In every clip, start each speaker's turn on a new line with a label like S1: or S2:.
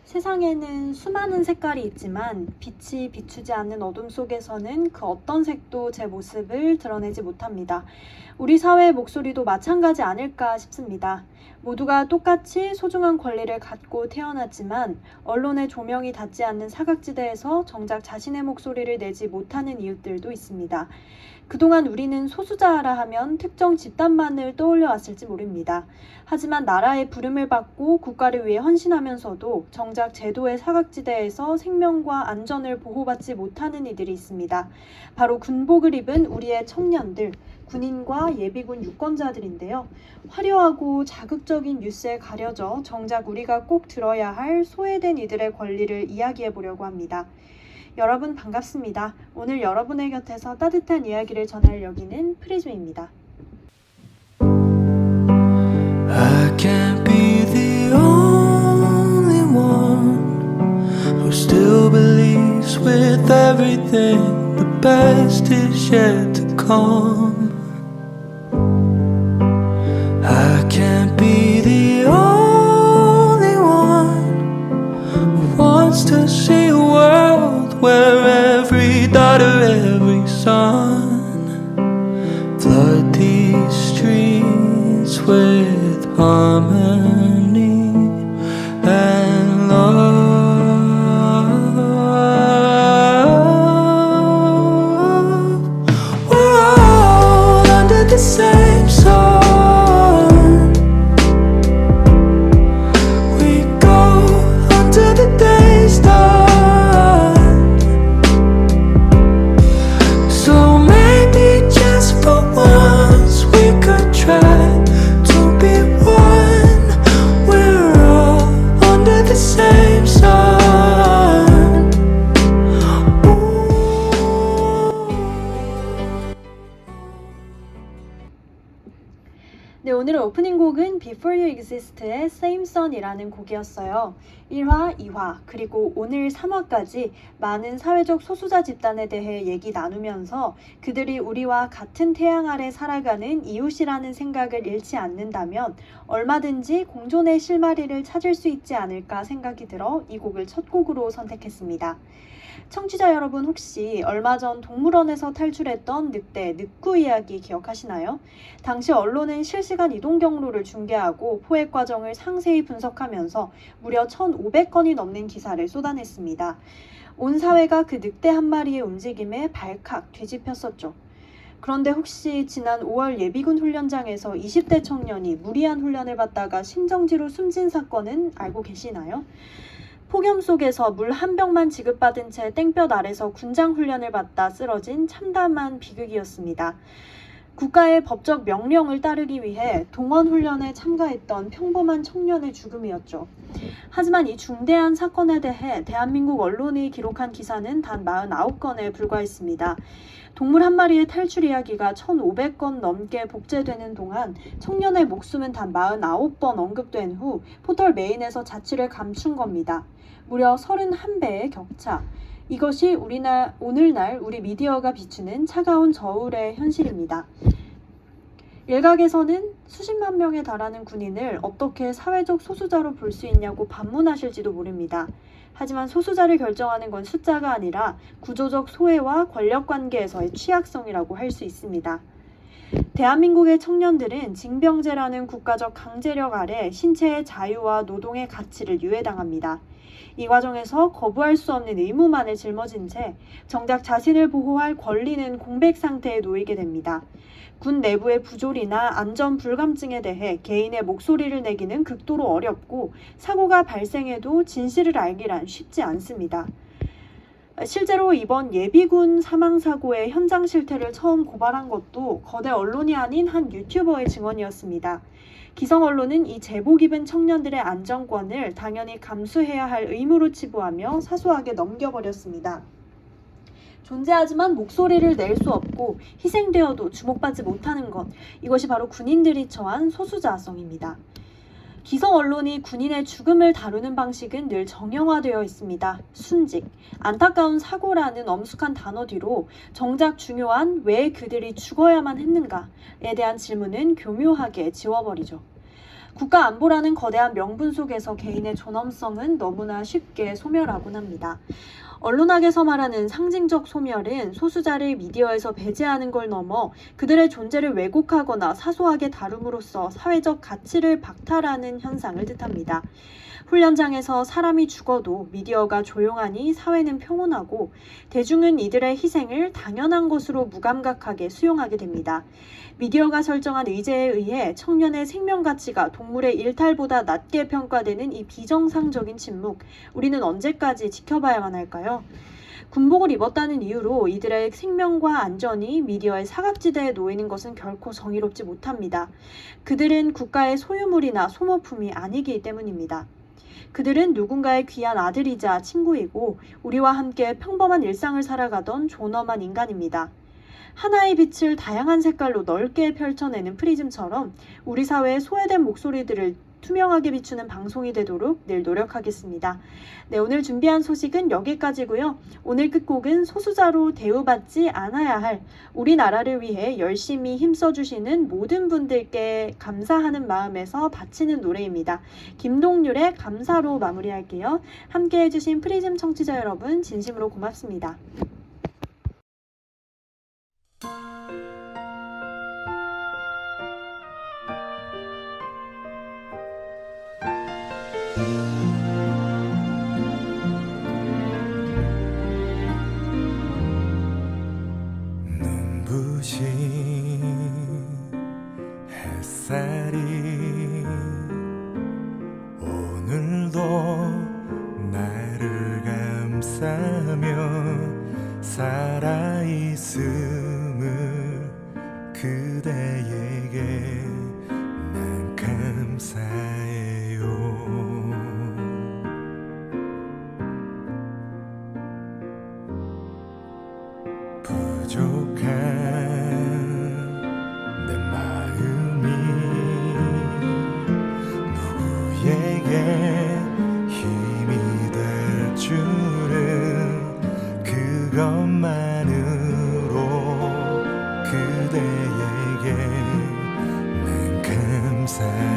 S1: 세상에는 수많은 색깔이 있지만 빛이 비추지 않는 어둠 속에서는 그 어떤 색도 제 모습을 드러내지 못합니다. 우리 사회의 목소리도 마찬가지 아닐까 싶습니다. 모두가 똑같이 소중한 권리를 갖고 태어났지만 언론의 조명이 닿지 않는 사각지대에서 정작 자신의 목소리를 내지 못하는 이웃들도 있습니다. 그동안 우리는 소수자라 하면 특정 집단만을 떠올려 왔을지 모릅니다. 하지만 나라의 부름을 받고 국가를 위해 헌신하면서도 정작 제도의 사각지대에서 생명과 안전을 보호받지 못하는 이들이 있습니다. 바로 군복을 입은 우리의 청년들, 군인과 예비군 유권자들인데요. 화려하고 자극적인 뉴스에 가려져 정작 우리가 꼭 들어야 할 소외된 이들의 권리를 이야기해 보려고 합니다. 여러분 반갑습니다. 오늘 여러분의 곁에서 따뜻한 이야기를 전할 여기는 프리즘입니다.
S2: I can't be the only one who still believes with everything the best is yet to come. I can't be the only one who wants to see a world where every daughter, every son flood these streets with harmony and love. We're all under the same sun. We go until the day's done. So maybe just for once we could try to be one. We're all under the same sun. Ooh.
S1: 네, 오늘의 오프닝 곡은 Before You Exist의 Same Sun이라는 곡이었어요. 1화, 2화, 그리고 오늘 3화까지 많은 사회적 소수자 집단에 대해 얘기 나누면서 그들이 우리와 같은 태양 아래 살아가는 이웃이라는 생각을 잃지 않는다면 얼마든지 공존의 실마리를 찾을 수 있지 않을까 생각이 들어 이 곡을 첫 곡으로 선택했습니다. 청취자 여러분 혹시 얼마 전 동물원에서 탈출했던 늑대, 늑구 이야기 기억하시나요? 당시 언론은 실시간 이동 경로를 중계하고 포획 과정을 상세히 분석하면서 무려 1,500건이 넘는 기사를 쏟아냈습니다. 온 사회가 그 늑대 한 마리의 움직임에 발칵 뒤집혔었죠. 그런데 혹시 지난 5월 예비군 훈련장에서 20대 청년이 무리한 훈련을 받다가 심정지로 숨진 사건은 알고 계시나요? 폭염 속에서 물 한 병만 지급받은 채 땡볕 아래서 군장 훈련을 받다 쓰러진 참담한 비극이었습니다. 국가의 법적 명령을 따르기 위해 동원 훈련에 참가했던 평범한 청년의 죽음이었죠. 하지만 이 중대한 사건에 대해 대한민국 언론이 기록한 기사는 단 49건에 불과했습니다. 동물 한 마리의 탈출 이야기가 1,500건 넘게 복제되는 동안 청년의 목숨은 단 49번 언급된 후 포털 메인에서 자취를 감춘 겁니다. 무려 31배의 격차. 이것이 오늘날 우리 미디어가 비추는 차가운 저울의 현실입니다. 일각에서는 수십만 명에 달하는 군인을 어떻게 사회적 소수자로 볼 수 있냐고 반문하실지도 모릅니다. 하지만 소수자를 결정하는 건 숫자가 아니라 구조적 소외와 권력관계에서의 취약성이라고 할 수 있습니다. 대한민국의 청년들은 징병제라는 국가적 강제력 아래 신체의 자유와 노동의 가치를 유해당합니다. 이 과정에서 거부할 수 없는 의무만을 짊어진 채 정작 자신을 보호할 권리는 공백 상태에 놓이게 됩니다. 군 내부의 부조리나 안전 불감증에 대해 개인의 목소리를 내기는 극도로 어렵고 사고가 발생해도 진실을 알기란 쉽지 않습니다. 실제로 이번 예비군 사망사고의 현장 실태를 처음 고발한 것도 거대 언론이 아닌 한 유튜버의 증언이었습니다. 기성 언론은 이 제복 입은 청년들의 안전권을 당연히 감수해야 할 의무로 치부하며 사소하게 넘겨버렸습니다. 존재하지만 목소리를 낼 수 없고 희생되어도 주목받지 못하는 것, 이것이 바로 군인들이 처한 소수자성입니다. 기성 언론이 군인의 죽음을 다루는 방식은 늘 정형화되어 있습니다. 순직, 안타까운 사고라는 엄숙한 단어 뒤로 정작 중요한 왜 그들이 죽어야만 했는가에 대한 질문은 교묘하게 지워버리죠. 국가 안보라는 거대한 명분 속에서 개인의 존엄성은 너무나 쉽게 소멸하곤 합니다. 언론학에서 말하는 상징적 소멸은 소수자를 미디어에서 배제하는 걸 넘어 그들의 존재를 왜곡하거나 사소하게 다룸으로써 사회적 가치를 박탈하는 현상을 뜻합니다. 훈련장에서 사람이 죽어도 미디어가 조용하니 사회는 평온하고 대중은 이들의 희생을 당연한 것으로 무감각하게 수용하게 됩니다. 미디어가 설정한 의제에 의해 청년의 생명 가치가 동물의 일탈보다 낮게 평가되는 이 비정상적인 침묵, 우리는 언제까지 지켜봐야만 할까요? 군복을 입었다는 이유로 이들의 생명과 안전이 미디어의 사각지대에 놓이는 것은 결코 정의롭지 못합니다. 그들은 국가의 소유물이나 소모품이 아니기 때문입니다. 그들은 누군가의 귀한 아들이자 친구이고 우리와 함께 평범한 일상을 살아가던 존엄한 인간입니다. 하나의 빛을 다양한 색깔로 넓게 펼쳐내는 프리즘처럼 우리 사회의 소외된 목소리들을 투명하게 비추는 방송이 되도록 늘 노력하겠습니다. 네, 오늘 준비한 소식은 여기까지고요. 오늘 끝곡은 소수자로 대우받지 않아야 할 우리나라를 위해 열심히 힘써주시는 모든 분들께 감사하는 마음에서 바치는 노래입니다. 김동률의 감사로 마무리할게요. 함께 해주신 프리즘 청취자 여러분 진심으로 고맙습니다.
S2: 눈부신 햇살이 오늘도 나를 감싸며 살아있음을 그대에게 난 감사해요. 부족한 내 마음이 누구에게 힘이 될 줄은 그것만으로 그대에게 난 감사해요.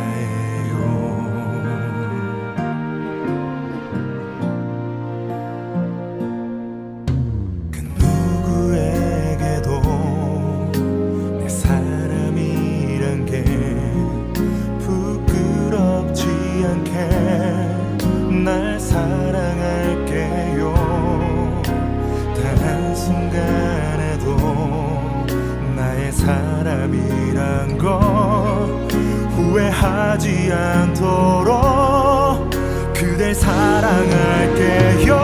S2: 날 사랑할게요. 단 한순간에도 나의 사람이란 걸 후회하지 않도록 그댈 사랑할게요.